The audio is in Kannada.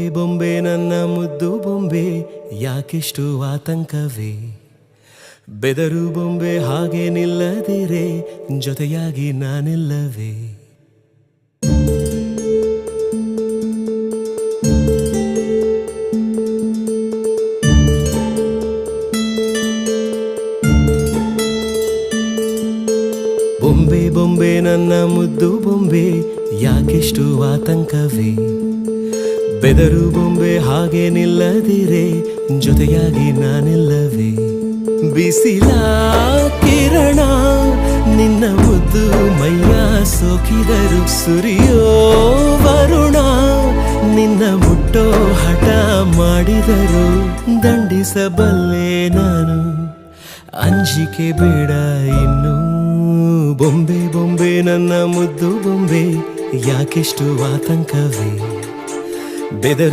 ಬೊಂಬೆ ನನ್ನ ಮುದ್ದು ಬೊಂಬೆ ಯಾಕೆಷ್ಟು ಆತಂಕವೇ ಬೆದರು ಬೊಂಬೆ ಹಾಗೆ ನಿಲ್ಲದಿರೆ ಜೊತೆಯಾಗಿ ನಾನಿಲ್ಲವೇ ಬೊಂಬೆ ಬೊಂಬೆ ನನ್ನ ಮುದ್ದು ಬೊಂಬೆ ಯಾಕೆಷ್ಟು ಆತಂಕವೇ ಬೆದರು ಬೊಂಬೆ ಹಾಗೆ ನಿಲ್ಲದಿರೆ ಜೊತೆಯಾಗಿ ನಾನಿಲ್ಲವೇ ಬಿಸಿಲ ಕಿರಣ ನಿನ್ನ ಮುದ್ದು ಮೈಯ ಸೋಕಿದರು ಸುರಿಯೋ ವರುಣ ನಿನ್ನ ಮುಟ್ಟೋ ಹಠ ಮಾಡಿದರು ದಂಡಿಸಬಲ್ಲೆ ನಾನು ಅಂಜಿಕೆ ಬೇಡ ಇನ್ನು ಬೊಂಬೆ ಬೊಂಬೆ ನನ್ನ ಮುದ್ದು ಬೊಂಬೆ ಯಾಕೆಷ್ಟು ಆತಂಕವೇ ಬೆದರು